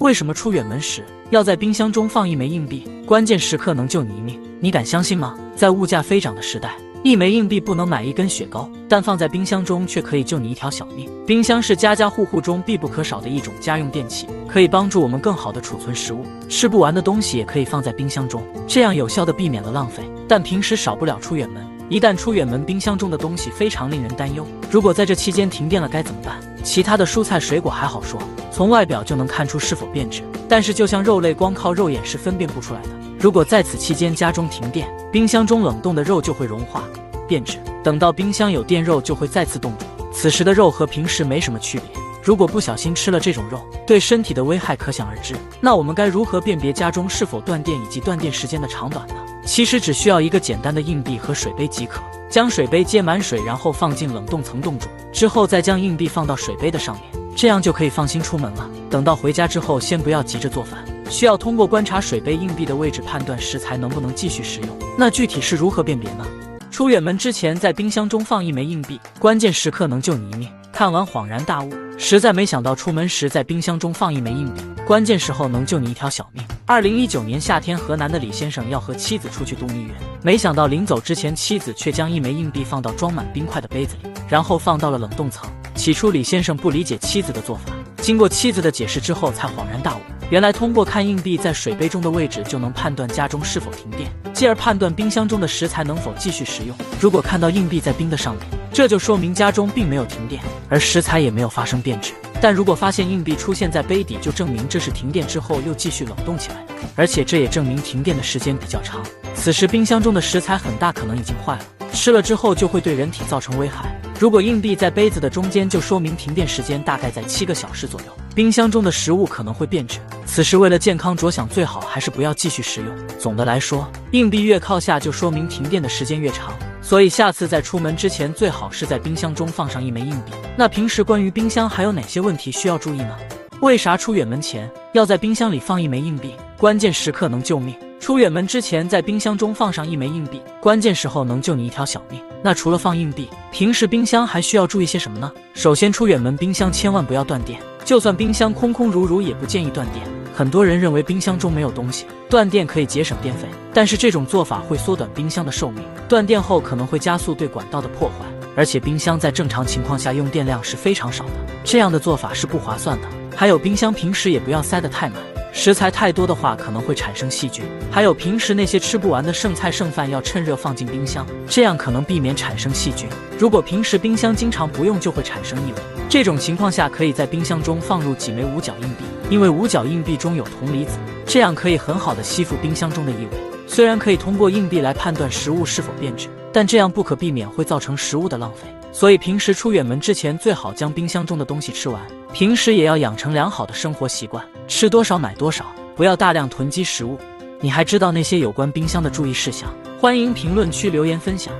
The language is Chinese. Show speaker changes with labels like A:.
A: 为什么出远门时要在冰箱中放一枚硬币？关键时刻能救你一命，你敢相信吗？在物价飞涨的时代，一枚硬币不能买一根雪糕，但放在冰箱中却可以救你一条小命。冰箱是家家户户中必不可少的一种家用电器，可以帮助我们更好的储存食物，吃不完的东西也可以放在冰箱中，这样有效的避免了浪费。但平时少不了出远门，一旦出远门，冰箱中的东西非常令人担忧。如果在这期间停电了该怎么办？其他的蔬菜水果还好说，从外表就能看出是否变质，但是就像肉类，光靠肉眼是分辨不出来的。如果在此期间家中停电，冰箱中冷冻的肉就会融化变质，等到冰箱有电，肉就会再次冻住，此时的肉和平时没什么区别。如果不小心吃了这种肉，对身体的危害可想而知。那我们该如何辨别家中是否断电以及断电时间的长短呢？其实只需要一个简单的硬币和水杯即可，将水杯接满水，然后放进冷冻层冻住，之后再将硬币放到水杯的上面，这样就可以放心出门了。等到回家之后，先不要急着做饭，需要通过观察水杯硬币的位置判断食材能不能继续食用。那具体是如何辨别呢？出远门之前在冰箱中放一枚硬币，关键时刻能救你一命。看完恍然大悟，实在没想到出门时在冰箱中放一枚硬币，关键时候能救你一条小命。2019年夏天，河南的李先生要和妻子出去度蜜月，没想到临走之前，妻子却将一枚硬币放到装满冰块的杯子里，然后放到了冷冻层。起初李先生不理解妻子的做法，经过妻子的解释之后才恍然大悟，原来通过看硬币在水杯中的位置就能判断家中是否停电，继而判断冰箱中的食材能否继续食用。如果看到硬币在冰的上面，这就说明家中并没有停电，而食材也没有发生变质。但如果发现硬币出现在杯底，就证明这是停电之后又继续冷冻起来的，而且这也证明停电的时间比较长。此时冰箱中的食材很大可能已经坏了，吃了之后就会对人体造成危害。如果硬币在杯子的中间，就说明停电时间大概在7个小时左右，冰箱中的食物可能会变质。此时为了健康着想，最好还是不要继续食用。总的来说，硬币越靠下就说明停电的时间越长，所以下次在出门之前最好是在冰箱中放上一枚硬币。那平时关于冰箱还有哪些问题需要注意呢？为啥出远门前要在冰箱里放一枚硬币？关键时刻能救命。出远门之前在冰箱中放上一枚硬币，关键时候能救你一条小命。那除了放硬币，平时冰箱还需要注意些什么呢？首先，出远门冰箱千万不要断电，就算冰箱空空如如也不建议断电。很多人认为冰箱中没有东西，断电可以节省电费，但是这种做法会缩短冰箱的寿命，断电后可能会加速对管道的破坏，而且冰箱在正常情况下用电量是非常少的，这样的做法是不划算的。还有冰箱平时也不要塞得太满，食材太多的话可能会产生细菌。还有平时那些吃不完的剩菜剩饭要趁热放进冰箱，这样可能避免产生细菌。如果平时冰箱经常不用，就会产生异味，这种情况下可以在冰箱中放入几枚五角硬币，因为五角硬币中有铜离子，这样可以很好的吸附冰箱中的异味。虽然可以通过硬币来判断食物是否变质，但这样不可避免会造成食物的浪费，所以平时出远门之前最好将冰箱中的东西吃完。平时也要养成良好的生活习惯，吃多少买多少，不要大量囤积食物。你还知道那些有关冰箱的注意事项？欢迎评论区留言分享。